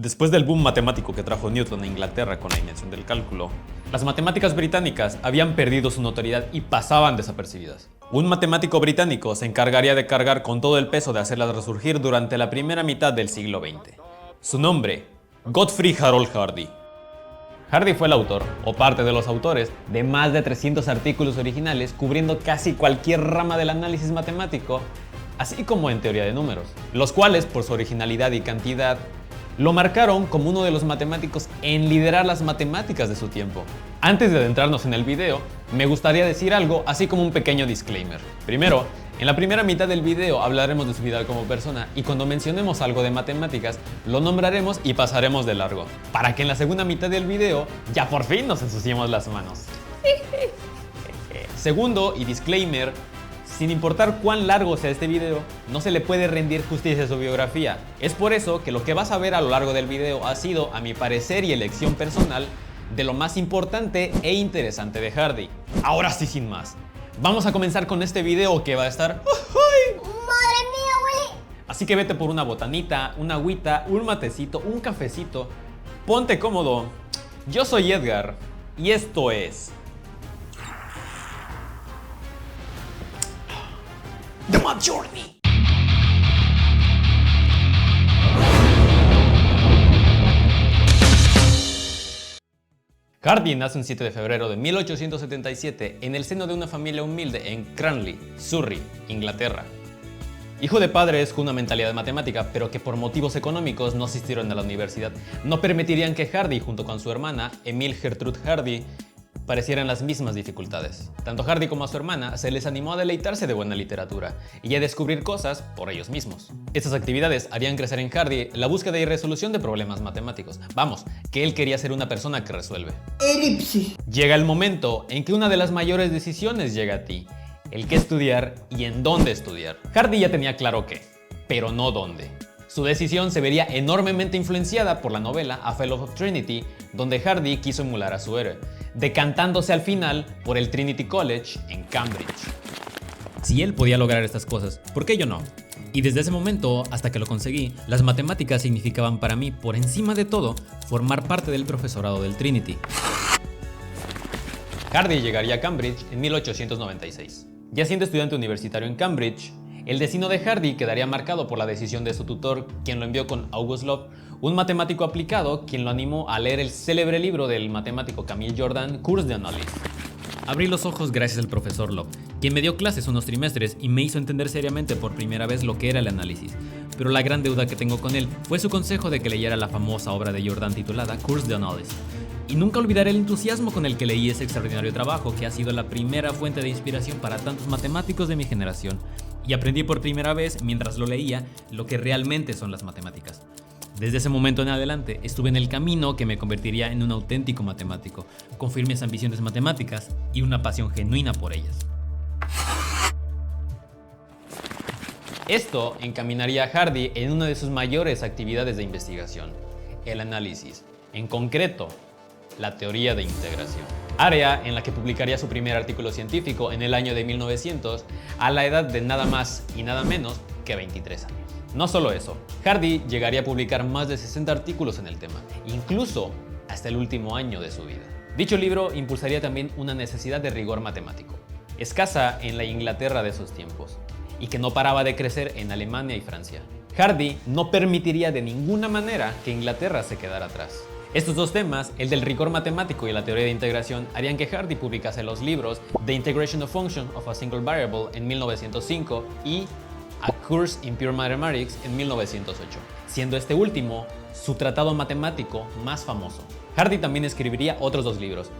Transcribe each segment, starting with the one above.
Después del boom matemático que trajo Newton a Inglaterra con la invención del cálculo, las matemáticas británicas habían perdido su notoriedad y pasaban desapercibidas. Un matemático británico se encargaría de cargar con todo el peso de hacerlas resurgir durante la primera mitad del siglo XX. Su nombre, Godfrey Harold Hardy. Hardy fue el autor, o parte de los autores, de más de 300 artículos originales cubriendo casi cualquier rama del análisis matemático, así como en teoría de números, los cuales, por su originalidad y cantidad, lo marcaron como uno de los matemáticos en liderar las matemáticas de su tiempo. Antes de adentrarnos en el video, me gustaría decir algo así como un pequeño disclaimer. Primero, en la primera mitad del video hablaremos de su vida como persona y cuando mencionemos algo de matemáticas, lo nombraremos y pasaremos de largo, para que en la segunda mitad del video ya por fin nos ensuciemos las manos. Segundo, y disclaimer, sin importar cuán largo sea este video, no se le puede rendir justicia a su biografía. Es por eso que lo que vas a ver a lo largo del video ha sido, a mi parecer y elección personal, de lo más importante e interesante de Hardy. Ahora sí, sin más, vamos a comenzar con este video que va a estar... ¡Ay! ¡Madre mía, güey! Así que vete por una botanita, una agüita, un matecito, un cafecito. Ponte cómodo. Yo soy Edgar y esto es... The Mad Journey. Hardy nace un 7 de febrero de 1877 en el seno de una familia humilde en Cranley, Surrey, Inglaterra. Hijo de padres con una mentalidad matemática, pero que por motivos económicos no asistieron a la universidad, no permitirían que Hardy, junto con su hermana, Emile Gertrude Hardy, parecieran las mismas dificultades. Tanto a Hardy como a su hermana se les animó a deleitarse de buena literatura y a descubrir cosas por ellos mismos. Estas actividades harían crecer en Hardy la búsqueda y resolución de problemas matemáticos. Vamos, que él quería ser una persona que resuelve. Elipsis. Llega el momento en que una de las mayores decisiones llega a ti, el qué estudiar y en dónde estudiar. Hardy ya tenía claro qué, pero no dónde. Su decisión se vería enormemente influenciada por la novela A Fellow of Trinity, donde Hardy quiso emular a su héroe, decantándose al final por el Trinity College en Cambridge. Si él podía lograr estas cosas, ¿por qué yo no? Y desde ese momento, hasta que lo conseguí, las matemáticas significaban para mí, por encima de todo, formar parte del profesorado del Trinity. Hardy llegaría a Cambridge en 1896. Ya siendo estudiante universitario en Cambridge, el destino de Hardy quedaría marcado por la decisión de su tutor, quien lo envió con August Love, un matemático aplicado, quien lo animó a leer el célebre libro del matemático Camille Jordan, Cours d'Analyse. Abrí los ojos gracias al profesor Love, quien me dio clases unos trimestres y me hizo entender seriamente por primera vez lo que era el análisis. Pero la gran deuda que tengo con él fue su consejo de que leyera la famosa obra de Jordan titulada Cours d'Analyse. Y nunca olvidaré el entusiasmo con el que leí ese extraordinario trabajo que ha sido la primera fuente de inspiración para tantos matemáticos de mi generación. Y aprendí por primera vez, mientras lo leía, lo que realmente son las matemáticas. Desde ese momento en adelante, estuve en el camino que me convertiría en un auténtico matemático, con firmes ambiciones matemáticas y una pasión genuina por ellas. Esto encaminaría a Hardy en una de sus mayores actividades de investigación, el análisis, en concreto, la teoría de integración, área en la que publicaría su primer artículo científico en el año de 1900 a la edad de nada más y nada menos que 23 años. No solo eso, Hardy llegaría a publicar más de 60 artículos en el tema, incluso hasta el último año de su vida. Dicho libro impulsaría también una necesidad de rigor matemático, escasa en la Inglaterra de esos tiempos, y que no paraba de crecer en Alemania y Francia. Hardy no permitiría de ninguna manera que Inglaterra se quedara atrás. Estos dos temas, el del rigor matemático y la teoría de integración, harían que Hardy publicase los libros The Integration of Function of a Single Variable en 1905 y A Course in Pure Mathematics en 1908, siendo este último su tratado matemático más famoso. Hardy también escribiría otros dos libros,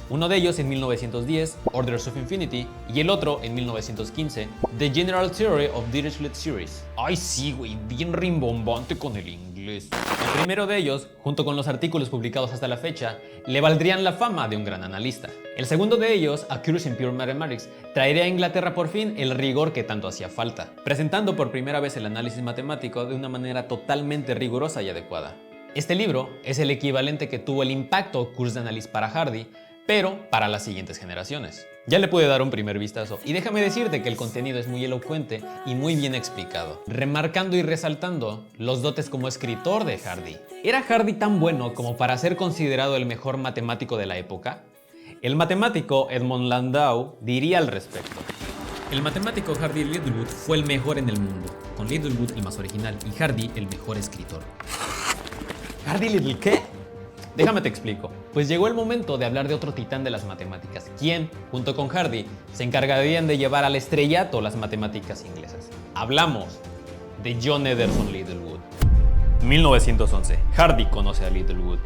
uno de ellos en 1910, Orders of Infinity, y el otro en 1915, The General Theory of Dirichlet Series. Ay sí, güey, bien rimbombante con el inglés. El primero de ellos, junto con los artículos publicados hasta la fecha, le valdrían la fama de un gran analista. El segundo de ellos, A Course in Pure Mathematics, traería a Inglaterra por fin el rigor que tanto hacía falta, presentando por primera vez el análisis matemático de una manera totalmente rigurosa y adecuada. Este libro es el equivalente que tuvo el impacto Cours d'Analyse para Hardy, pero para las siguientes generaciones. Ya le pude dar un primer vistazo y déjame decirte que el contenido es muy elocuente y muy bien explicado, remarcando y resaltando los dotes como escritor de Hardy. ¿Era Hardy tan bueno como para ser considerado el mejor matemático de la época? El matemático Edmond Landau diría al respecto: el matemático Hardy Littlewood fue el mejor en el mundo, con Littlewood el más original y Hardy el mejor escritor. ¿Hardy Little qué? Déjame te explico. Pues llegó el momento de hablar de otro titán de las matemáticas, quien, junto con Hardy, se encargarían de llevar al estrellato las matemáticas inglesas. Hablamos de John Ederson Littlewood. 1911. Hardy conoce a Littlewood.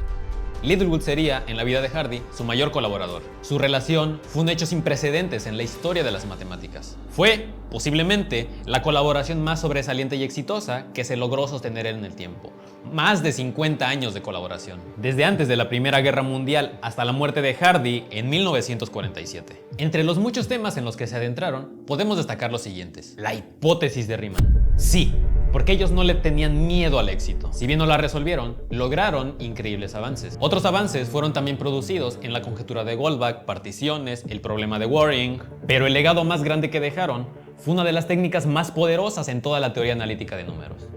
Littlewood sería, en la vida de Hardy, su mayor colaborador. Su relación fue un hecho sin precedentes en la historia de las matemáticas. Fue, posiblemente, la colaboración más sobresaliente y exitosa que se logró sostener en el tiempo. Más de 50 años de colaboración, desde antes de la Primera Guerra Mundial hasta la muerte de Hardy en 1947. Entre los muchos temas en los que se adentraron, podemos destacar los siguientes. La hipótesis de Riemann. Sí, porque ellos no le tenían miedo al éxito. Si bien no la resolvieron, lograron increíbles avances. Otros avances fueron también producidos en la conjetura de Goldbach, particiones, el problema de Waring, pero el legado más grande que dejaron fue una de las técnicas más poderosas en toda la teoría analítica de números: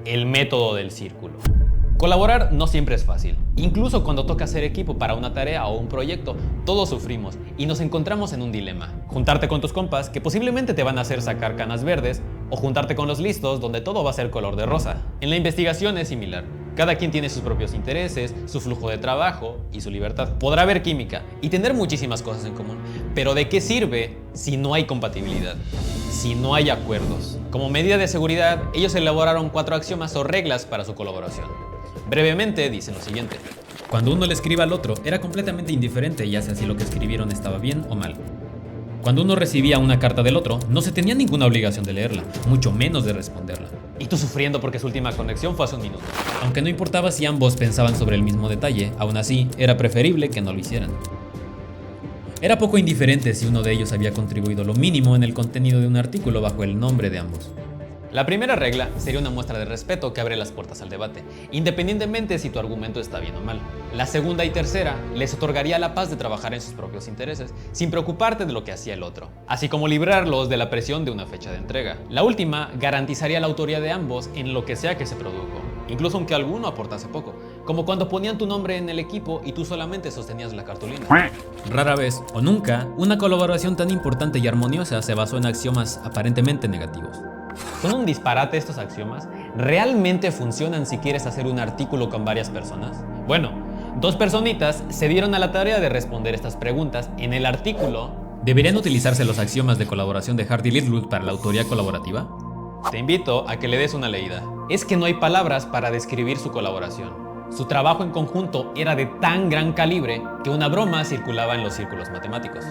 el método del círculo. Colaborar no siempre es fácil. Incluso cuando toca hacer equipo para una tarea o un proyecto, todos sufrimos y nos encontramos en un dilema. Juntarte con tus compas, que posiblemente te van a hacer sacar canas verdes, o juntarte con los listos, donde todo va a ser color de rosa. En la investigación es similar. Cada quien tiene sus propios intereses, su flujo de trabajo y su libertad. Podrá haber química y tener muchísimas cosas en común, pero ¿de qué sirve si no hay compatibilidad? Si no hay acuerdos. Como medida de seguridad, ellos elaboraron 4 axiomas o reglas para su colaboración. Brevemente dicen lo siguiente: cuando uno le escriba al otro, era completamente indiferente ya sea si lo que escribieron estaba bien o mal. Cuando uno recibía una carta del otro, no se tenía ninguna obligación de leerla, mucho menos de responderla. Y tú sufriendo porque su última conexión fue hace un minuto. Aunque no importaba si ambos pensaban sobre el mismo detalle, aún así, era preferible que no lo hicieran. Era poco indiferente si uno de ellos había contribuido lo mínimo en el contenido de un artículo bajo el nombre de ambos. La primera regla sería una muestra de respeto que abre las puertas al debate, independientemente si tu argumento está bien o mal. La segunda y tercera les otorgaría la paz de trabajar en sus propios intereses, sin preocuparte de lo que hacía el otro, así como librarlos de la presión de una fecha de entrega. La última garantizaría la autoría de ambos en lo que sea que se produjo, incluso aunque alguno aportase poco, como cuando ponían tu nombre en el equipo y tú solamente sostenías la cartulina. Rara vez, o nunca, una colaboración tan importante y armoniosa se basó en axiomas aparentemente negativos. ¿Son un disparate estos axiomas? ¿Realmente funcionan si quieres hacer un artículo con varias personas? Bueno, 2 personitas se dieron a la tarea de responder estas preguntas en el artículo ¿Deberían utilizarse los axiomas de colaboración de Hardy Littlewood para la autoría colaborativa? Te invito a que le des una leída. Es que no hay palabras para describir su colaboración. Su trabajo en conjunto era de tan gran calibre que una broma circulaba en los círculos matemáticos.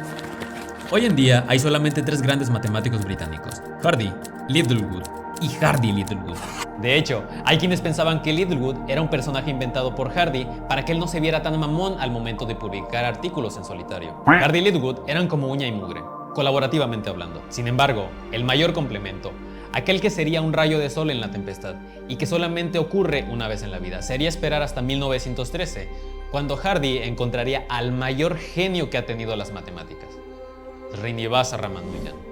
Hoy en día hay solamente 3 grandes matemáticos británicos: Hardy, Littlewood y Hardy Littlewood. De hecho, hay quienes pensaban que Littlewood era un personaje inventado por Hardy para que él no se viera tan mamón al momento de publicar artículos en solitario. Hardy y Littlewood eran como uña y mugre, colaborativamente hablando. Sin embargo, el mayor complemento, aquel que sería un rayo de sol en la tempestad y que solamente ocurre una vez en la vida, sería esperar hasta 1913, cuando Hardy encontraría al mayor genio que ha tenido las matemáticas: Srinivasa Ramanujan.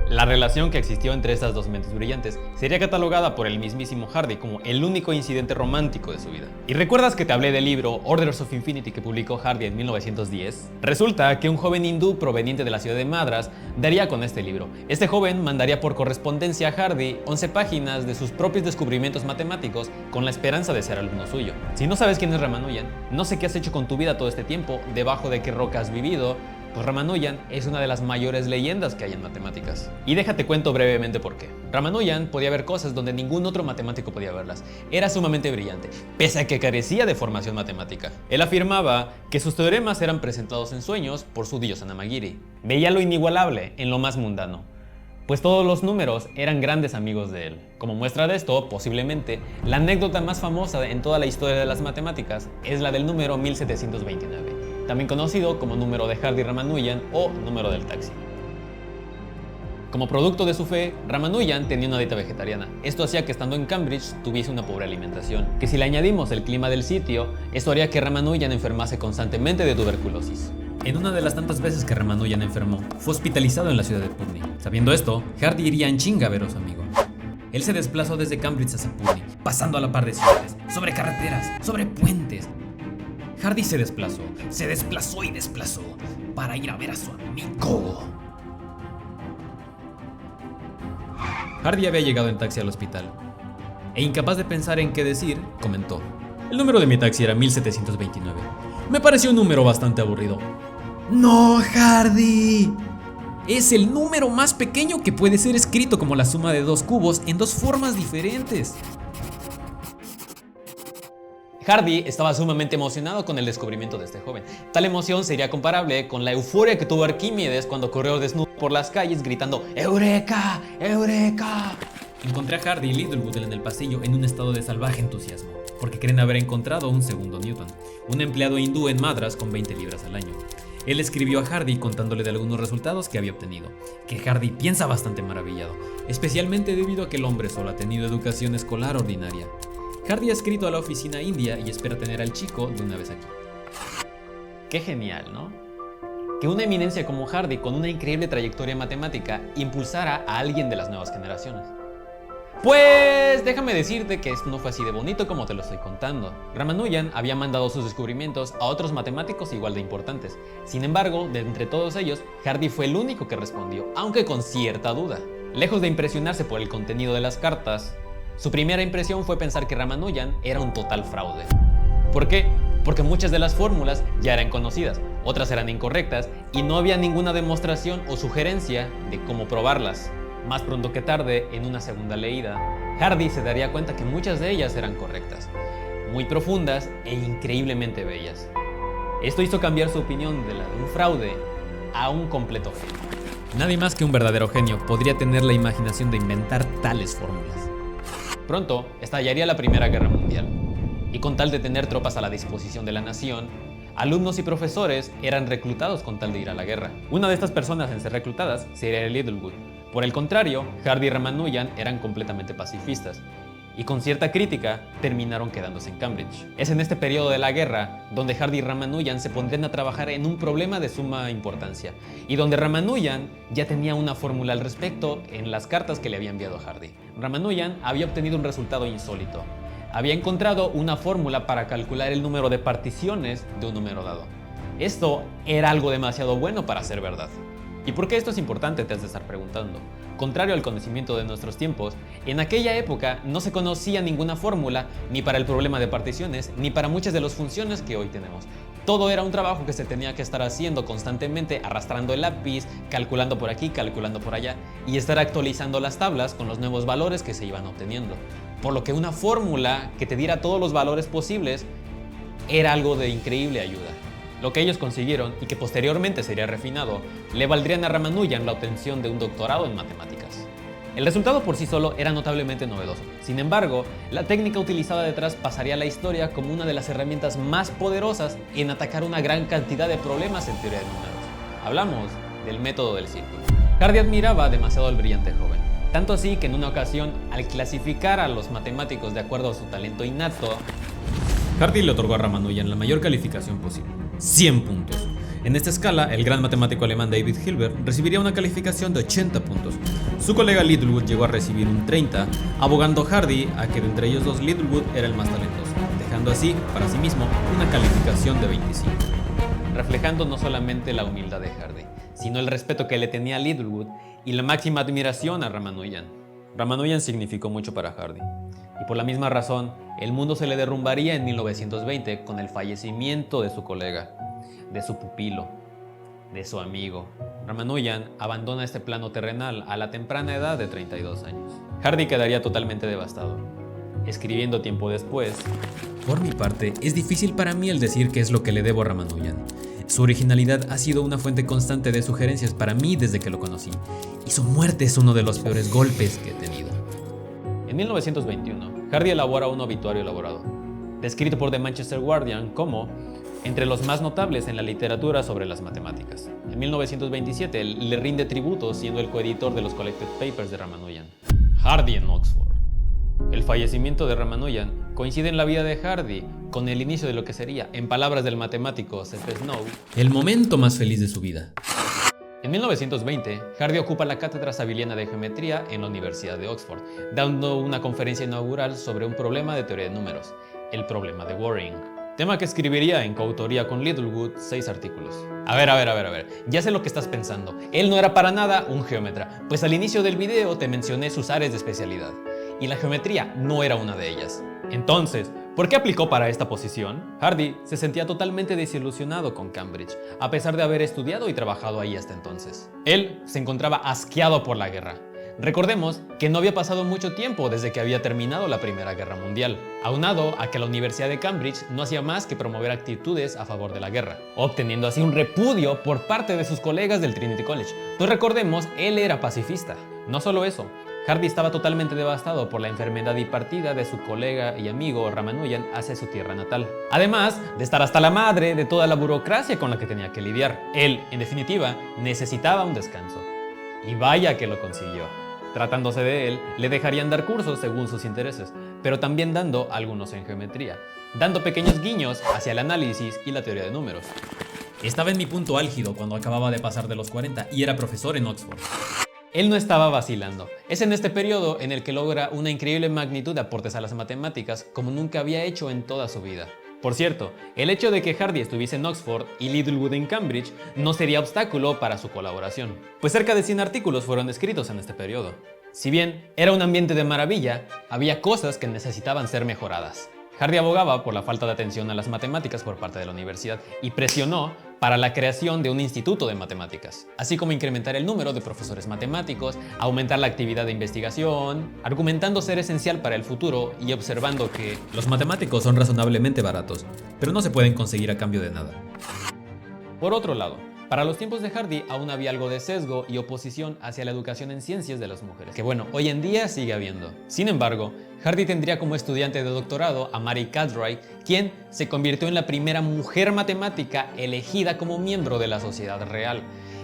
La relación que existió entre estas 2 mentes brillantes sería catalogada por el mismísimo Hardy como el único incidente romántico de su vida. ¿Y recuerdas que te hablé del libro Orders of Infinity que publicó Hardy en 1910? Resulta que un joven hindú proveniente de la ciudad de Madras daría con este libro. Este joven mandaría por correspondencia a Hardy 11 páginas de sus propios descubrimientos matemáticos con la esperanza de ser alumno suyo. Si no sabes quién es Ramanujan, no sé qué has hecho con tu vida todo este tiempo, debajo de qué roca has vivido, pues Ramanujan es una de las mayores leyendas que hay en matemáticas. Y déjate cuento brevemente por qué. Ramanujan podía ver cosas donde ningún otro matemático podía verlas. Era sumamente brillante, pese a que carecía de formación matemática. Él afirmaba que sus teoremas eran presentados en sueños por su diosa Namagiri. Veía lo inigualable en lo más mundano, pues todos los números eran grandes amigos de él. Como muestra de esto, posiblemente, la anécdota más famosa en toda la historia de las matemáticas es la del número 1729, también conocido como número de Hardy-Ramanujan o número del taxi. Como producto de su fe, Ramanujan tenía una dieta vegetariana. Esto hacía que estando en Cambridge tuviese una pobre alimentación, que si le añadimos el clima del sitio, esto haría que Ramanujan enfermase constantemente de tuberculosis. En una de las tantas veces que Ramanujan enfermó, fue hospitalizado en la ciudad de Pune. Sabiendo esto, Hardy iría en chinga a ver a su amigo. Él se desplazó desde Cambridge hasta Pune, pasando a la par de ciudades, sobre carreteras, sobre puentes. Hardy se desplazó y desplazó para ir a ver a su amigo. Hardy había llegado en taxi al hospital e, incapaz de pensar en qué decir, comentó: el número de mi taxi era 1729. Me pareció un número bastante aburrido. ¡No, Hardy! Es el número más pequeño que puede ser escrito como la suma de dos cubos en dos formas diferentes. Hardy estaba sumamente emocionado con el descubrimiento de este joven. Tal emoción sería comparable con la euforia que tuvo Arquímedes cuando corrió desnudo por las calles gritando ¡Eureka! ¡Eureka! Encontré a Hardy y Littlewood en el pasillo en un estado de salvaje entusiasmo, porque creen haber encontrado un segundo Newton, un empleado hindú en Madras con 20 libras al año. Él escribió a Hardy contándole de algunos resultados que había obtenido, que Hardy piensa bastante maravillado, especialmente debido a que el hombre solo ha tenido educación escolar ordinaria. Hardy ha escrito a la oficina india y espera tener al chico de una vez aquí. Qué genial, ¿no? Que una eminencia como Hardy, con una increíble trayectoria matemática, impulsara a alguien de las nuevas generaciones. Pues déjame decirte que esto no fue así de bonito como te lo estoy contando. Ramanujan había mandado sus descubrimientos a otros matemáticos igual de importantes. Sin embargo, de entre todos ellos, Hardy fue el único que respondió, aunque con cierta duda. Lejos de impresionarse por el contenido de las cartas, su primera impresión fue pensar que Ramanujan era un total fraude. ¿Por qué? Porque muchas de las fórmulas ya eran conocidas, otras eran incorrectas y no había ninguna demostración o sugerencia de cómo probarlas. Más pronto que tarde, en una segunda leída, Hardy se daría cuenta que muchas de ellas eran correctas, muy profundas e increíblemente bellas. Esto hizo cambiar su opinión de la de un fraude a un completo genio. Nadie más que un verdadero genio podría tener la imaginación de inventar tales fórmulas. Pronto estallaría la Primera Guerra Mundial, y con tal de tener tropas a la disposición de la nación, alumnos y profesores eran reclutados con tal de ir a la guerra. Una de estas personas en ser reclutadas sería Littlewood. Por el contrario, Hardy y Ramanujan eran completamente pacifistas, y con cierta crítica terminaron quedándose en Cambridge. Es en este periodo de la guerra donde Hardy y Ramanujan se pondrían a trabajar en un problema de suma importancia, y donde Ramanujan ya tenía una fórmula al respecto en las cartas que le había enviado a Hardy. Ramanujan había obtenido un resultado insólito. Había encontrado una fórmula para calcular el número de particiones de un número dado. Esto era algo demasiado bueno para ser verdad. ¿Y por qué esto es importante? Te has de estar preguntando. Contrario al conocimiento de nuestros tiempos, en aquella época no se conocía ninguna fórmula ni para el problema de particiones ni para muchas de las funciones que hoy tenemos. Todo era un trabajo que se tenía que estar haciendo constantemente, arrastrando el lápiz, calculando por aquí, calculando por allá y estar actualizando las tablas con los nuevos valores que se iban obteniendo. Por lo que una fórmula que te diera todos los valores posibles era algo de increíble ayuda. Lo que ellos consiguieron, y que posteriormente sería refinado, le valdrían a Ramanujan la obtención de un doctorado en matemáticas. El resultado por sí solo era notablemente novedoso. Sin embargo, la técnica utilizada detrás pasaría a la historia como una de las herramientas más poderosas en atacar una gran cantidad de problemas en teoría de números. Hablamos del método del círculo. Hardy admiraba demasiado al brillante joven, tanto así que en una ocasión, al clasificar a los matemáticos de acuerdo a su talento innato, Hardy le otorgó a Ramanujan la mayor calificación posible, 100 puntos. En esta escala, el gran matemático alemán David Hilbert recibiría una calificación de 80 puntos. Su colega Littlewood llegó a recibir un 30, abogando Hardy a que de entre ellos dos Littlewood era el más talentoso, dejando así, para sí mismo, una calificación de 25. Reflejando no solamente la humildad de Hardy, sino el respeto que le tenía a Littlewood y la máxima admiración a Ramanujan. Ramanujan significó mucho para Hardy. Y por la misma razón, el mundo se le derrumbaría en 1920 con el fallecimiento de su colega, de su pupilo, de su amigo. Ramanujan abandona este plano terrenal a la temprana edad de 32 años. Hardy quedaría totalmente devastado, escribiendo tiempo después: por mi parte, es difícil para mí el decir qué es lo que le debo a Ramanujan. Su originalidad ha sido una fuente constante de sugerencias para mí desde que lo conocí, y su muerte es uno de los peores golpes que he tenido. En 1921, Hardy elabora un obituario elaborado, descrito por The Manchester Guardian como entre los más notables en la literatura sobre las matemáticas. En 1927 le rinde tributo siendo el coeditor de los Collected Papers de Ramanujan. Hardy en Oxford. El fallecimiento de Ramanujan coincide en la vida de Hardy con el inicio de lo que sería, en palabras del matemático Seth Snow, el momento más feliz de su vida. En 1920, Hardy ocupa la cátedra saviliana de geometría en la Universidad de Oxford, dando una conferencia inaugural sobre un problema de teoría de números, el problema de Waring, tema que escribiría en coautoría con Littlewood 6 artículos. A ver, ya sé lo que estás pensando. Él no era para nada un geómetra, pues al inicio del video te mencioné sus áreas de especialidad, y la geometría no era una de ellas. Entonces, ¿por qué aplicó para esta posición? Hardy se sentía totalmente desilusionado con Cambridge, a pesar de haber estudiado y trabajado ahí hasta entonces. Él se encontraba asqueado por la guerra. Recordemos que no había pasado mucho tiempo desde que había terminado la Primera Guerra Mundial, aunado a que la Universidad de Cambridge no hacía más que promover actitudes a favor de la guerra, obteniendo así un repudio por parte de sus colegas del Trinity College. Pues recordemos, él era pacifista. No solo eso, Hardy estaba totalmente devastado por la enfermedad y partida de su colega y amigo Ramanujan hacia su tierra natal. Además de estar hasta la madre de toda la burocracia con la que tenía que lidiar. Él, en definitiva, necesitaba un descanso. Y vaya que lo consiguió. Tratándose de él, le dejarían dar cursos según sus intereses, pero también dando algunos en geometría, dando pequeños guiños hacia el análisis y la teoría de números. Estaba en mi punto álgido cuando acababa de pasar de los 40 y era profesor en Oxford. Él no estaba vacilando. Es en este periodo en el que logra una increíble magnitud de aportes a las matemáticas como nunca había hecho en toda su vida. Por cierto, el hecho de que Hardy estuviese en Oxford y Littlewood en Cambridge no sería obstáculo para su colaboración, pues cerca de 100 artículos fueron escritos en este periodo. Si bien era un ambiente de maravilla, había cosas que necesitaban ser mejoradas. Hardy abogaba por la falta de atención a las matemáticas por parte de la universidad y presionó para la creación de un instituto de matemáticas, así como incrementar el número de profesores matemáticos, aumentar la actividad de investigación, argumentando ser esencial para el futuro y observando que los matemáticos son razonablemente baratos, pero no se pueden conseguir a cambio de nada. Por otro lado, para los tiempos de Hardy aún había algo de sesgo y oposición hacia la educación en ciencias de las mujeres, que bueno, hoy en día sigue habiendo. Sin embargo, Hardy tendría como estudiante de doctorado a Mary Cartwright, quien se convirtió en la primera mujer matemática elegida como miembro de la Sociedad Real,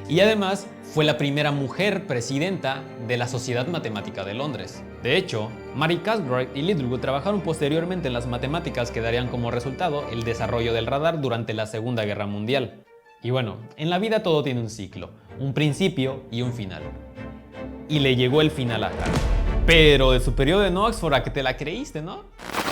y además fue la primera mujer presidenta de la Sociedad Matemática de Londres. De hecho, Mary Cartwright y Littlewood trabajaron posteriormente en las matemáticas que darían como resultado el desarrollo del radar durante la Segunda Guerra Mundial. Y bueno, en la vida todo tiene un ciclo, un principio y un final. Y le llegó el final a Hardy. Pero de su periodo en Oxford a que te la creíste, ¿no?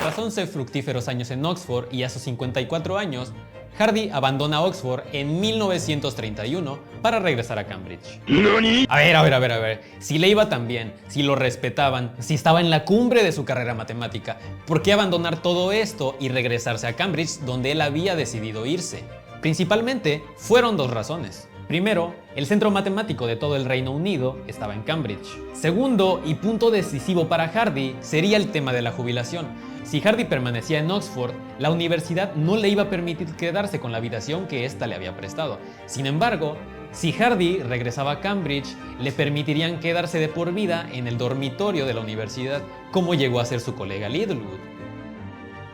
Tras 11 fructíferos años en Oxford y a sus 54 años, Hardy abandona Oxford en 1931 para regresar a Cambridge. ¿Nani? A ver. Si le iba tan bien, si lo respetaban, si estaba en la cumbre de su carrera matemática, ¿por qué abandonar todo esto y regresarse a Cambridge donde él había decidido irse? Principalmente fueron dos razones. Primero, el centro matemático de todo el Reino Unido estaba en Cambridge. Segundo, y punto decisivo para Hardy, sería el tema de la jubilación. Si Hardy permanecía en Oxford, la universidad no le iba a permitir quedarse con la habitación que ésta le había prestado. Sin embargo, si Hardy regresaba a Cambridge, le permitirían quedarse de por vida en el dormitorio de la universidad, como llegó a ser su colega Littlewood.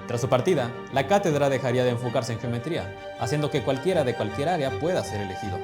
Tras su partida, la cátedra dejaría de enfocarse en geometría, haciendo que cualquiera de cualquier área pueda ser elegido.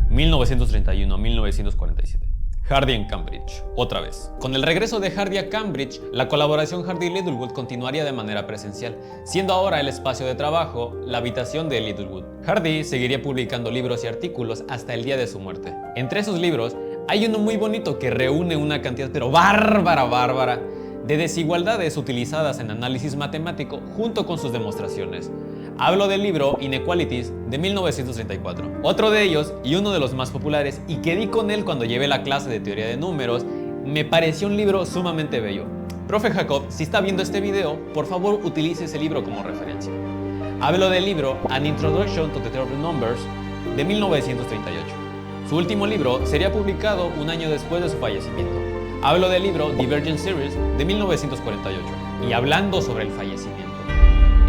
1931 a 1947. Hardy en Cambridge, otra vez. Con el regreso de Hardy a Cambridge, la colaboración Hardy-Littlewood continuaría de manera presencial, siendo ahora el espacio de trabajo la habitación de Littlewood. Hardy seguiría publicando libros y artículos hasta el día de su muerte. Entre esos libros, hay uno muy bonito que reúne una cantidad pero bárbara de desigualdades utilizadas en análisis matemático junto con sus demostraciones. Hablo del libro Inequalities de 1934. Otro de ellos, y uno de los más populares, y que di con él cuando llevé la clase de teoría de números, me pareció un libro sumamente bello. Profe Jacob, si está viendo este video, por favor utilice ese libro como referencia. Hablo del libro An Introduction to the Theory of Numbers de 1938. Su último libro sería publicado un año después de su fallecimiento. Hablo del libro Divergent Series de 1948 y hablando sobre el fallecimiento.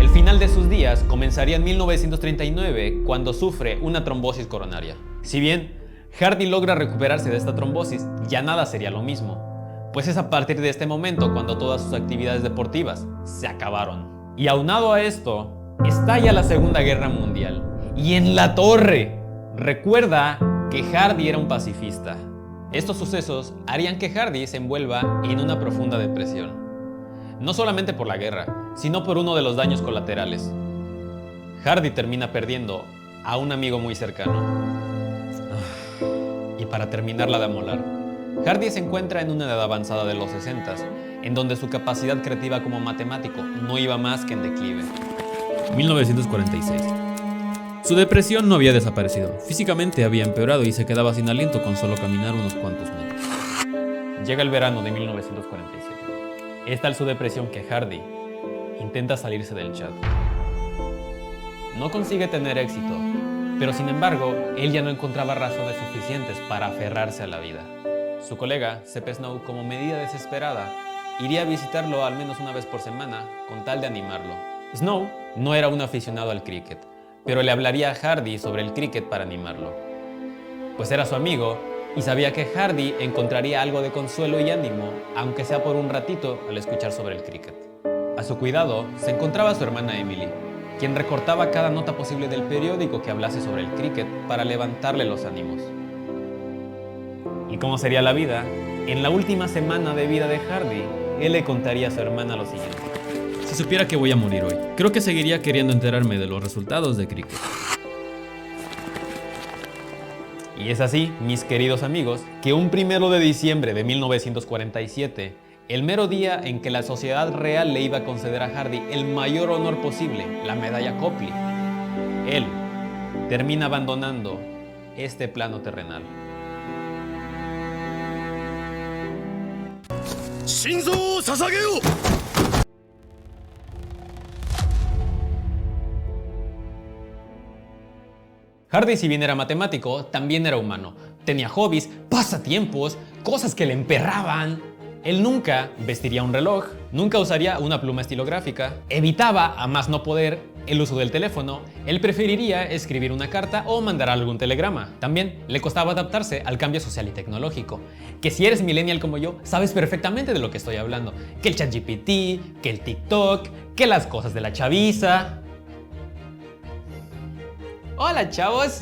El final de sus días comenzaría en 1939 cuando sufre una trombosis coronaria. Si bien Hardy logra recuperarse de esta trombosis, ya nada sería lo mismo, pues es a partir de este momento cuando todas sus actividades deportivas se acabaron. Y aunado a esto, estalla la Segunda Guerra Mundial y en la torre. Recuerda que Hardy era un pacifista. Estos sucesos harían que Hardy se envuelva en una profunda depresión. no solamente por la guerra, sino por uno de los daños colaterales. Hardy termina perdiendo a un amigo muy cercano. Y para terminarla de amolar, Hardy se encuentra en una edad avanzada de los 60s, en donde su capacidad creativa como matemático no iba más que en declive. 1946. Su depresión no había desaparecido, físicamente había empeorado y se quedaba sin aliento con solo caminar unos cuantos metros. Llega el verano de 1947. Es tal su depresión que Hardy intenta salirse del chat. No consigue tener éxito, pero sin embargo, él ya no encontraba razones suficientes para aferrarse a la vida. Su colega, C.P. Snow, como medida desesperada, iría a visitarlo al menos una vez por semana con tal de animarlo. Snow no era un aficionado al cricket, pero le hablaría a Hardy sobre el cricket para animarlo. Pues era su amigo y sabía que Hardy encontraría algo de consuelo y ánimo, aunque sea por un ratito, al escuchar sobre el cricket. A su cuidado se encontraba su hermana Emily, quien recortaba cada nota posible del periódico que hablase sobre el cricket para levantarle los ánimos. ¿Y cómo sería la vida? En la última semana de vida de Hardy, él le contaría a su hermana lo siguiente. Si supiera que voy a morir hoy, creo que seguiría queriendo enterarme de los resultados de cricket. Y es así, mis queridos amigos, que un 1 de diciembre de 1947, el mero día en que la sociedad real le iba a conceder a Hardy el mayor honor posible, la medalla Copley, él termina abandonando este plano terrenal. ¡Shinzo Sasageo! Hardy, si bien era matemático, también era humano. Tenía hobbies, pasatiempos, cosas que le emperraban. Él nunca vestiría un reloj, nunca usaría una pluma estilográfica, evitaba, a más no poder, el uso del teléfono. Él preferiría escribir una carta o mandar algún telegrama. También le costaba adaptarse al cambio social y tecnológico. Que si eres millennial como yo, sabes perfectamente de lo que estoy hablando. Que el ChatGPT, que el TikTok, que las cosas de la chaviza. ¡Hola, chavos!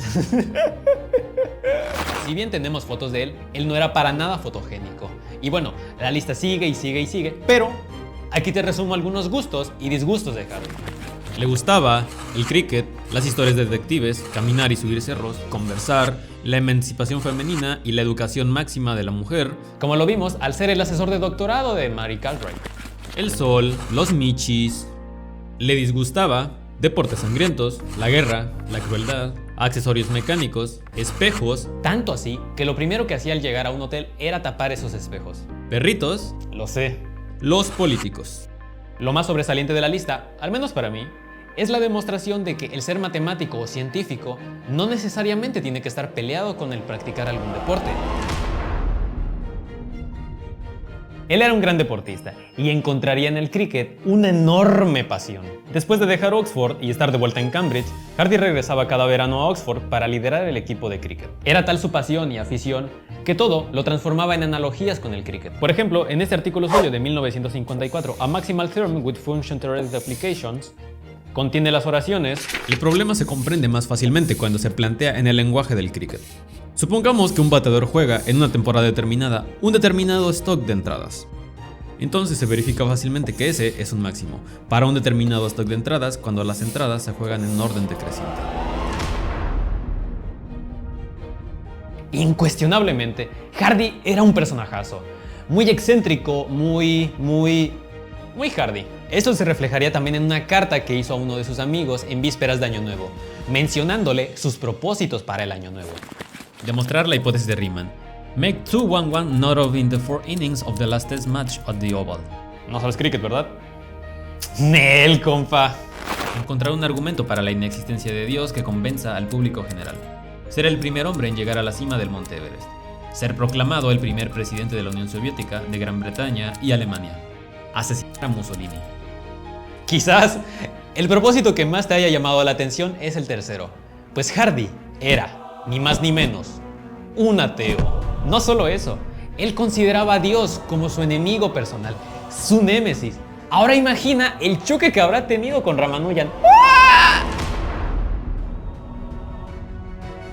Si bien tenemos fotos de él, él no era para nada fotogénico. Y bueno, la lista sigue y sigue y sigue, pero aquí te resumo algunos gustos y disgustos de Hardy. Le gustaba el cricket, las historias de detectives, caminar y subir cerros, conversar, la emancipación femenina y la educación máxima de la mujer, Como lo vimos al ser el asesor de doctorado de Mary Cartwright. el sol, los michis. Le disgustaba deportes sangrientos, la guerra, la crueldad, accesorios mecánicos, espejos, Tanto así que lo primero que hacía al llegar a un hotel era tapar esos espejos. perritos, Lo sé. los políticos. Lo más sobresaliente de la lista, al menos para mí, es la demostración de que el ser matemático o científico no necesariamente tiene que estar peleado con el practicar algún deporte. Él era un gran deportista y encontraría en el cricket una enorme pasión. Después de dejar Oxford y estar de vuelta en Cambridge, Hardy regresaba cada verano a Oxford para liderar el equipo de cricket. Era tal su pasión y afición que todo lo transformaba en analogías con el cricket. Por ejemplo, en este artículo suyo de 1954, A Maximal Theorem with Function Theoretic Applications, contiene las oraciones. El problema se comprende más fácilmente cuando se plantea en el lenguaje del cricket. Supongamos que un bateador juega en una temporada determinada un determinado stock de entradas. Entonces se verifica fácilmente que ese es un máximo para un determinado stock de entradas cuando las entradas se juegan en orden decreciente. Incuestionablemente, Hardy era un personajazo. Muy excéntrico, muy Hardy. Esto se reflejaría también en una carta que hizo a uno de sus amigos en vísperas de Año Nuevo, mencionándole sus propósitos para el Año Nuevo. Demostrar la hipótesis de Riemann. Make 2-1-1 not of in the 4 innings of the last test match at the Oval. No sabes cricket, ¿verdad? Nel, compa. Encontrar un argumento para la inexistencia de Dios que convenza al público general. Ser el primer hombre en llegar a la cima del Monte Everest. Ser proclamado el primer presidente de la Unión Soviética, de Gran Bretaña y Alemania. Asesinar a Mussolini. Quizás el propósito que más te haya llamado la atención es el tercero. Pues Hardy era, ni más ni menos, un ateo. No solo eso, él consideraba a Dios como su enemigo personal, su némesis. Ahora imagina el choque que habrá tenido con Ramanujan.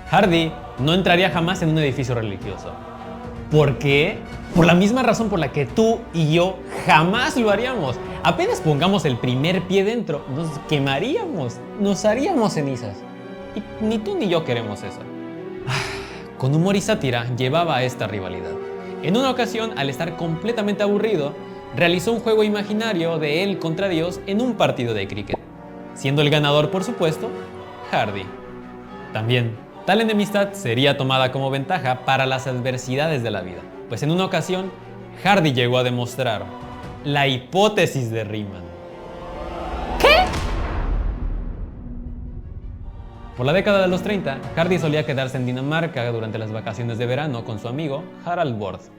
Hardy no entraría jamás en un edificio religioso. ¿Por qué? Por la misma razón por la que tú y yo jamás lo haríamos. Apenas pongamos el primer pie dentro, nos quemaríamos, nos haríamos cenizas. Y ni tú ni yo queremos eso. Con humor y sátira llevaba a esta rivalidad. En una ocasión, al estar completamente aburrido, realizó un juego imaginario de él contra Dios en un partido de cricket, siendo el ganador, por supuesto, Hardy. También, tal enemistad sería tomada como ventaja para las adversidades de la vida, pues en una ocasión, Hardy llegó a demostrar la hipótesis de Riemann. Por la década de los 30, Hardy solía quedarse en Dinamarca durante las vacaciones de verano con su amigo Harald Worth.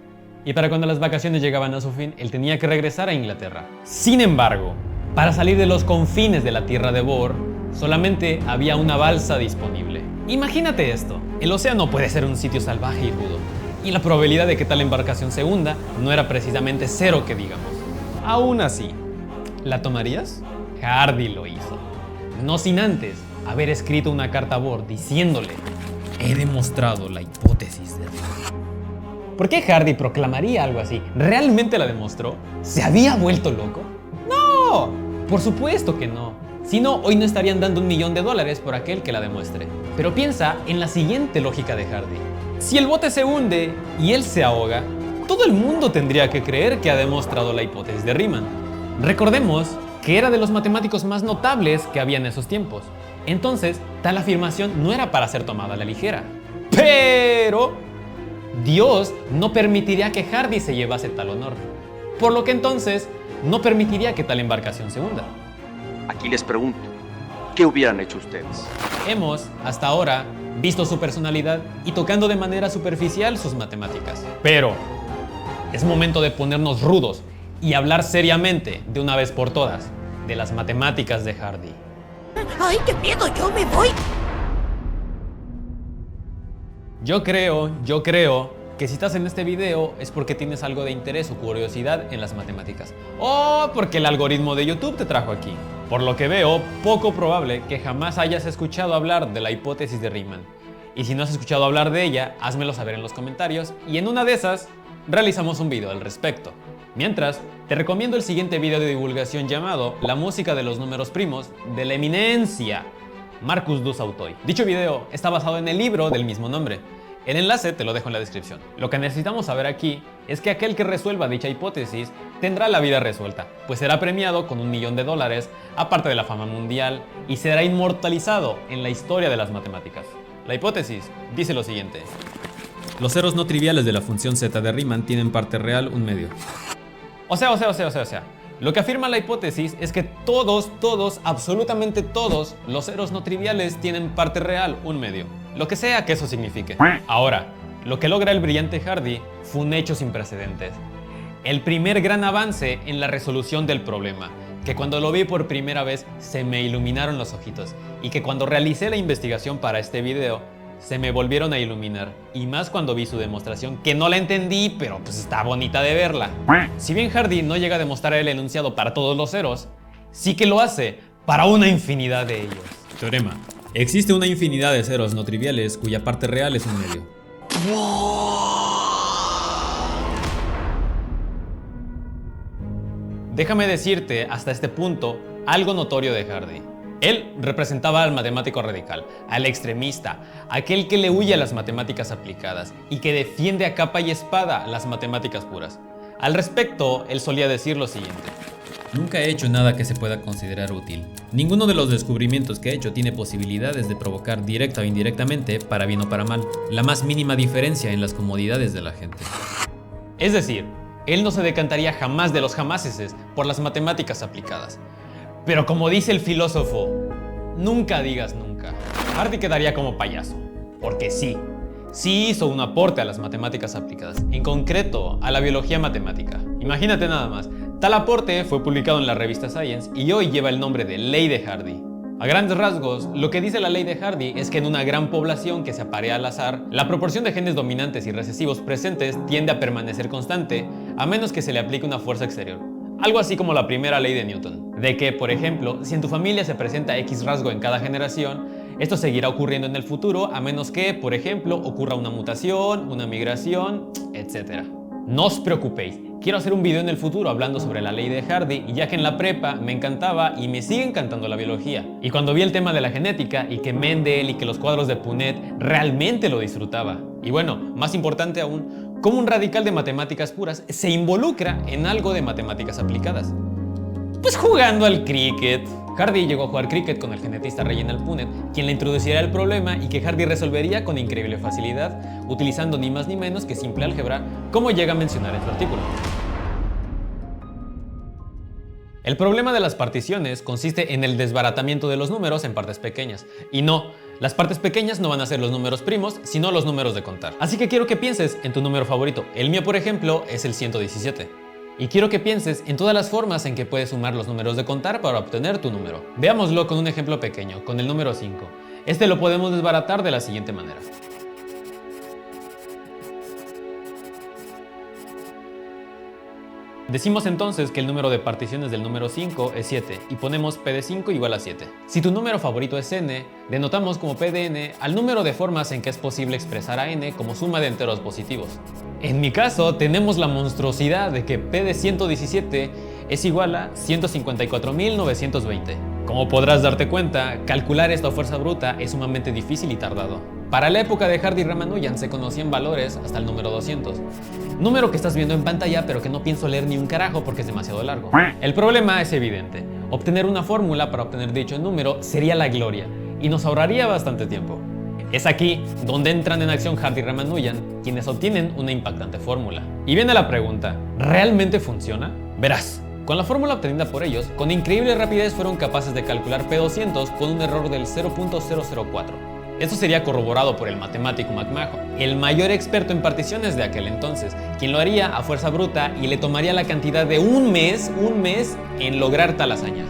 Y para cuando las vacaciones llegaban a su fin, él tenía que regresar a Inglaterra. Sin embargo, para salir de los confines de la tierra de Bor, solamente había una balsa disponible. Imagínate esto, el océano puede ser un sitio salvaje y rudo, y la probabilidad de que tal embarcación se hunda no era precisamente cero que digamos. Aún así, ¿la tomarías? Hardy lo hizo. No sin antes haber escrito una carta a Bor diciéndole: he demostrado la hipótesis de Riemann. ¿Por qué Hardy proclamaría algo así? ¿Realmente la demostró? ¿Se había vuelto loco? ¡No! Por supuesto que no. Si no, hoy no estarían dando $1 millón por aquel que la demuestre. Pero piensa en la siguiente lógica de Hardy. Si el bote se hunde y él se ahoga, todo el mundo tendría que creer que ha demostrado la hipótesis de Riemann. Recordemos que era de los matemáticos más notables que había en esos tiempos. Entonces, tal afirmación no era para ser tomada a la ligera. Pero Dios no permitiría que Hardy se llevase tal honor. Por lo que entonces, no permitiría que tal embarcación se hunda. Aquí les pregunto, ¿qué hubieran hecho ustedes? Hemos, hasta ahora, visto su personalidad y tocando de manera superficial sus matemáticas. Pero es momento de ponernos rudos y hablar seriamente, de una vez por todas, de las matemáticas de Hardy. ¡Ay, qué miedo! ¡Yo me voy! Yo creo que si estás en este video es porque tienes algo de interés o curiosidad en las matemáticas. O porque el algoritmo de YouTube te trajo aquí. Por lo que veo, poco probable que jamás hayas escuchado hablar de la hipótesis de Riemann. Y si no has escuchado hablar de ella, házmelo saber en los comentarios y en una de esas, realizamos un video al respecto. Mientras, te recomiendo el siguiente video de divulgación llamado La música de los números primos de la eminencia Marcus du Sautoy. Dicho video está basado en el libro del mismo nombre. El enlace te lo dejo en la descripción. Lo que necesitamos saber aquí es que aquel que resuelva dicha hipótesis tendrá la vida resuelta, pues será premiado con $1 millón, aparte de la fama mundial, y será inmortalizado en la historia de las matemáticas. La hipótesis dice lo siguiente. Los ceros no triviales de la función z de Riemann tienen parte real 1/2. O sea. Lo que afirma la hipótesis es que todos, absolutamente todos los ceros no triviales tienen parte real 1/2. Lo que sea que eso signifique. Ahora, lo que logra el brillante Hardy fue un hecho sin precedentes. El primer gran avance en la resolución del problema, que cuando lo vi por primera vez se me iluminaron los ojitos y que cuando realicé la investigación para este video se me volvieron a iluminar, y más cuando vi su demostración, que no la entendí, pero pues está bonita de verla. Si bien Hardy no llega a demostrar el enunciado para todos los ceros, sí que lo hace para una infinidad de ellos. Teorema. Existe una infinidad de ceros no triviales cuya parte real es 1/2. Déjame decirte hasta este punto algo notorio de Hardy. Él representaba al matemático radical, al extremista, aquel que le huye a las matemáticas aplicadas y que defiende a capa y espada las matemáticas puras. Al respecto, él solía decir lo siguiente. Nunca he hecho nada que se pueda considerar útil. Ninguno de los descubrimientos que he hecho tiene posibilidades de provocar directa o indirectamente, para bien o para mal, la más mínima diferencia en las comodidades de la gente. Es decir, él no se decantaría jamás de los jamaseses por las matemáticas aplicadas. Pero como dice el filósofo, nunca digas nunca. Hardy quedaría como payaso, porque sí hizo un aporte a las matemáticas aplicadas, en concreto a la biología matemática. Imagínate nada más, tal aporte fue publicado en la revista Science y hoy lleva el nombre de Ley de Hardy. A grandes rasgos, lo que dice la ley de Hardy es que en una gran población que se aparea al azar, la proporción de genes dominantes y recesivos presentes tiende a permanecer constante, a menos que se le aplique una fuerza exterior. Algo así como la primera ley de Newton, de que, por ejemplo, si en tu familia se presenta X rasgo en cada generación, esto seguirá ocurriendo en el futuro a menos que, por ejemplo, ocurra una mutación, una migración, etc. No os preocupéis, Quiero hacer un video en el futuro hablando sobre la ley de Hardy, y ya que en la prepa me encantaba y me sigue encantando la biología. Y cuando vi el tema de la genética y que Mendel y que los cuadros de Punnett, realmente lo disfrutaba. Y bueno, más importante aún, cómo un radical de matemáticas puras se involucra en algo de matemáticas aplicadas. Pues jugando al cricket. Hardy llegó a jugar cricket con el genetista Reginald Punnett, quien le introduciría el problema y que Hardy resolvería con increíble facilidad, utilizando ni más ni menos que simple álgebra, como llega a mencionar en su artículo. El problema de las particiones consiste en el desbaratamiento de los números en partes pequeñas. Y no, las partes pequeñas no van a ser los números primos, sino los números de contar. Así que quiero que pienses en tu número favorito. El mío, por ejemplo, es el 117. Y quiero que pienses en todas las formas en que puedes sumar los números de contar para obtener tu número. Veámoslo con un ejemplo pequeño, con el número 5. Este lo podemos desbaratar de la siguiente manera. Decimos entonces que el número de particiones del número 5 es 7 y ponemos P de 5 igual a 7. Si tu número favorito es n, denotamos como P de n al número de formas en que es posible expresar a n como suma de enteros positivos. En mi caso, tenemos la monstruosidad de que P de 117 es igual a 154.920. Como podrás darte cuenta, calcular esto a fuerza bruta es sumamente difícil y tardado. Para la época de Hardy y Ramanujan se conocían valores hasta el número 200. Número que estás viendo en pantalla, pero que no pienso leer ni un carajo porque es demasiado largo. El problema es evidente. Obtener una fórmula para obtener dicho número sería la gloria y nos ahorraría bastante tiempo. Es aquí donde entran en acción Hardy y Ramanujan, quienes obtienen una impactante fórmula. Y viene la pregunta, ¿realmente funciona? Verás, con la fórmula obtenida por ellos, con increíble rapidez fueron capaces de calcular P200 con un error del 0.004. Esto sería corroborado por el matemático McMahon, el mayor experto en particiones de aquel entonces, quien lo haría a fuerza bruta y le tomaría la cantidad de un mes en lograr tal hazaña.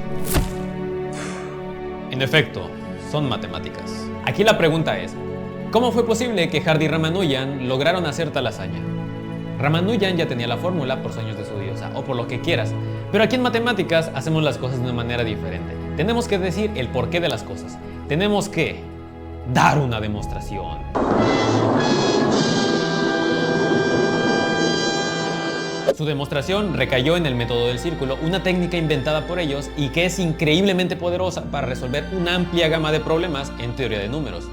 En efecto, son matemáticas. Aquí la pregunta es, ¿cómo fue posible que Hardy y Ramanujan lograron hacer tal hazaña? Ramanujan ya tenía la fórmula por sueños de su diosa, o por lo que quieras, pero aquí en matemáticas hacemos las cosas de una manera diferente. Tenemos que decir el porqué de las cosas. Tenemos que dar una demostración. Su demostración recayó en el método del círculo, una técnica inventada por ellos y que es increíblemente poderosa para resolver una amplia gama de problemas en teoría de números.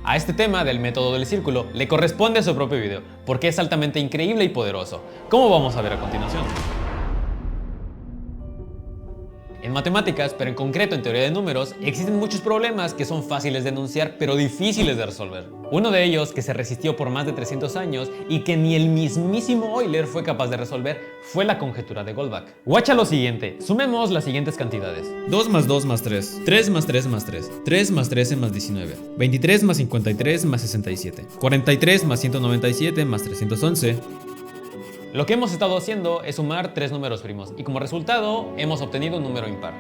A este tema del método del círculo le corresponde su propio video, porque es altamente increíble y poderoso, como vamos a ver a continuación. En matemáticas, pero en concreto en teoría de números, existen muchos problemas que son fáciles de enunciar pero difíciles de resolver. Uno de ellos, que se resistió por más de 300 años y que ni el mismísimo Euler fue capaz de resolver, fue la conjetura de Goldbach. Guacha lo siguiente, sumemos las siguientes cantidades. 2 más 2 más 3, 3 más 3 más 3, 3 más 13 más 19, 23 más 53 más 67, 43 más 197 más 311... Lo que hemos estado haciendo es sumar tres números primos y como resultado hemos obtenido un número impar.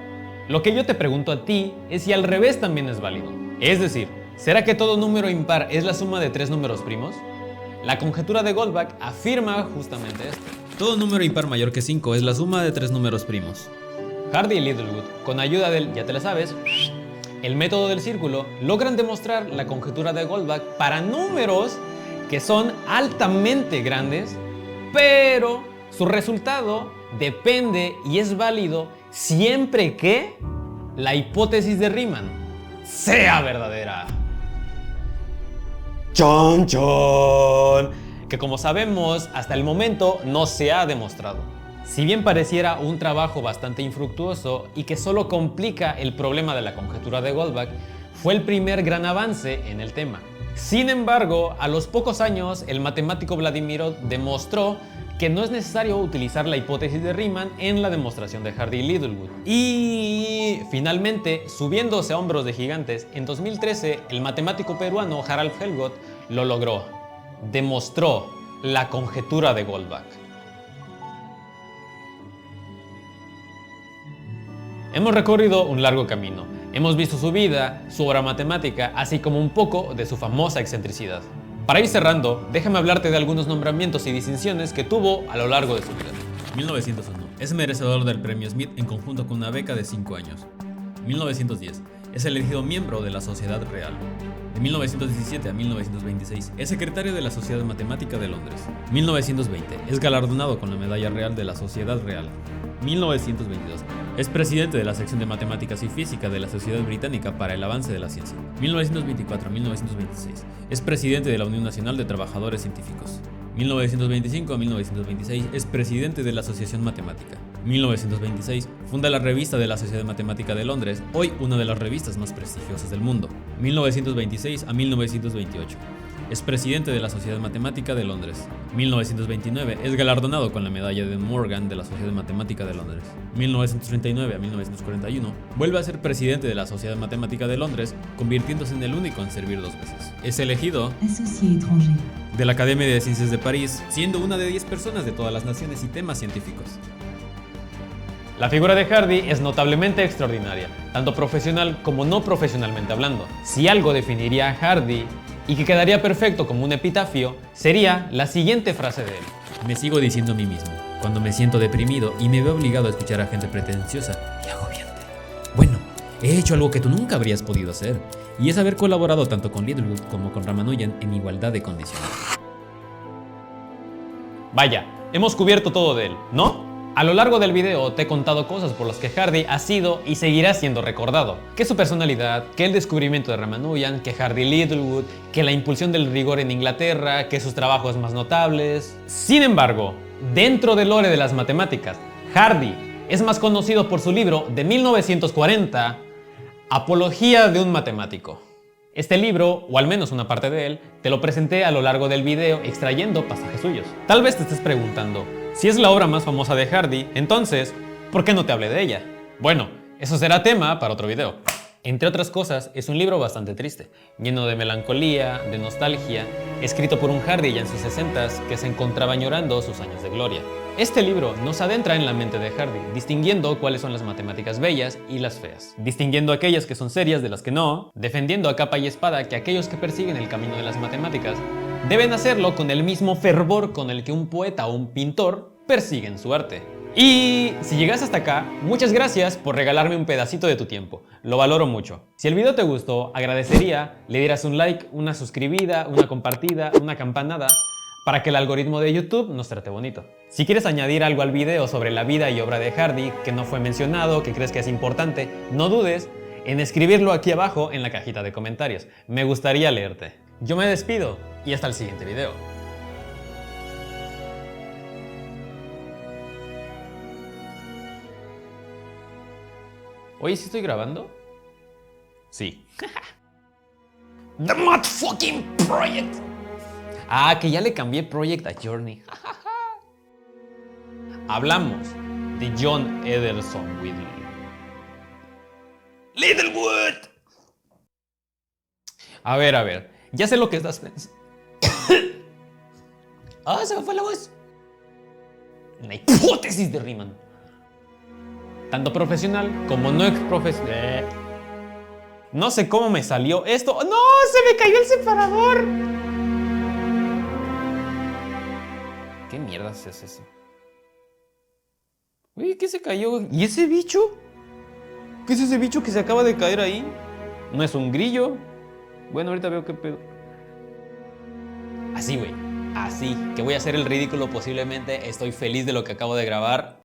Lo que yo te pregunto a ti es si al revés también es válido. Es decir, ¿será que todo número impar es la suma de tres números primos? La conjetura de Goldbach afirma justamente esto. Todo número impar mayor que 5 es la suma de tres números primos. Hardy y Littlewood, con ayuda del, ya te la sabes, el método del círculo, logran demostrar la conjetura de Goldbach para números que son altamente grandes, pero su resultado depende y es válido siempre que la hipótesis de Riemann sea verdadera. ¡Chon, chon! Que como sabemos, hasta el momento no se ha demostrado. Si bien pareciera un trabajo bastante infructuoso y que solo complica el problema de la conjetura de Goldbach, fue el primer gran avance en el tema. Sin embargo, a los pocos años, el matemático Vladímirov demostró que no es necesario utilizar la hipótesis de Riemann en la demostración de Hardy y Littlewood. Y finalmente, subiéndose a hombros de gigantes, en 2013 el matemático peruano Harald Helmholtz lo logró. Demostró la conjetura de Goldbach. Hemos recorrido un largo camino. Hemos visto su vida, su obra matemática, así como un poco de su famosa excentricidad. Para ir cerrando, déjame hablarte de algunos nombramientos y distinciones que tuvo a lo largo de su vida. 1901. Es merecedor del premio Smith en conjunto con una beca de 5 años. 1910. es elegido miembro de la Sociedad Real. De 1917 a 1926 es secretario de la Sociedad Matemática de Londres. 1920 es galardonado con la Medalla Real de la Sociedad Real. 1922 es presidente de la sección de Matemáticas y Física de la Sociedad Británica para el Avance de la Ciencia. 1924 a 1926 es presidente de la Unión Nacional de Trabajadores Científicos. 1925 a 1926 es presidente de la Asociación Matemática. 1926 funda la Revista de la Sociedad Matemática de Londres, hoy una de las revistas más prestigiosas del mundo. 1926 a 1928 es presidente de la Sociedad Matemática de Londres. 1929 es galardonado con la Medalla de Morgan de la Sociedad Matemática de Londres. 1939 a 1941 vuelve a ser presidente de la Sociedad Matemática de Londres, convirtiéndose en el único en servir 2 veces. Es elegido de la Academia de Ciencias de París, siendo una de 10 personas de todas las naciones y temas científicos. La figura de Hardy es notablemente extraordinaria, tanto profesional como no profesionalmente hablando. Si algo definiría a Hardy y que quedaría perfecto como un epitafio, sería la siguiente frase de él. Me sigo diciendo a mí mismo, cuando me siento deprimido y me veo obligado a escuchar a gente pretenciosa y agobiante. Bueno, he hecho algo que tú nunca habrías podido hacer, y es haber colaborado tanto con Littlewood como con Ramanujan en igualdad de condiciones. Vaya, hemos cubierto todo de él, ¿no? A lo largo del video te he contado cosas por las que Hardy ha sido y seguirá siendo recordado. Que su personalidad, que el descubrimiento de Ramanujan, que Hardy Littlewood, que la impulsión del rigor en Inglaterra, que sus trabajos más notables. Sin embargo, dentro del lore de las matemáticas, Hardy es más conocido por su libro de 1940, Apología de un matemático. Este libro, o al menos una parte de él, te lo presenté a lo largo del video extrayendo pasajes suyos. Tal vez te estés preguntando, si es la obra más famosa de Hardy, entonces, ¿por qué no te hablé de ella? Bueno, eso será tema para otro video. Entre otras cosas, es un libro bastante triste, lleno de melancolía, de nostalgia, escrito por un Hardy ya en sus 60s que se encontraba añorando sus años de gloria. Este libro nos adentra en la mente de Hardy, distinguiendo cuáles son las matemáticas bellas y las feas, distinguiendo aquellas que son serias de las que no, defendiendo a capa y espada que aquellos que persiguen el camino de las matemáticas deben hacerlo con el mismo fervor con el que un poeta o un pintor persiguen su arte. Y si llegas hasta acá, muchas gracias por regalarme un pedacito de tu tiempo, lo valoro mucho. Si el video te gustó, agradecería le dieras un like, una suscribida, una compartida, una campanada, para que el algoritmo de YouTube nos trate bonito. Si quieres añadir algo al video sobre la vida y obra de Hardy que no fue mencionado, que crees que es importante, no dudes en escribirlo aquí abajo en la cajita de comentarios. Me gustaría leerte. Yo me despido y hasta el siguiente video. Oye, ¿sí estoy grabando? Sí. The Motherfucking Project. Ah, que ya le cambié Project a Journey. Hablamos de John Ederson Littlewood. A ver. Ya sé lo que estás pensando. Ah, se me fue la voz. Una hipótesis de Riemann. Tanto profesional como no profesional. No sé cómo me salió esto. ¡No! ¡Se me cayó el separador! ¿Qué mierdas es eso? Uy, ¿qué se cayó? ¿Y ese bicho? ¿Qué es ese bicho que se acaba de caer ahí? ¿No es un grillo? Bueno, ahorita veo qué pedo. Así, güey. Así. Que voy a hacer el ridículo posiblemente. Estoy feliz de lo que acabo de grabar.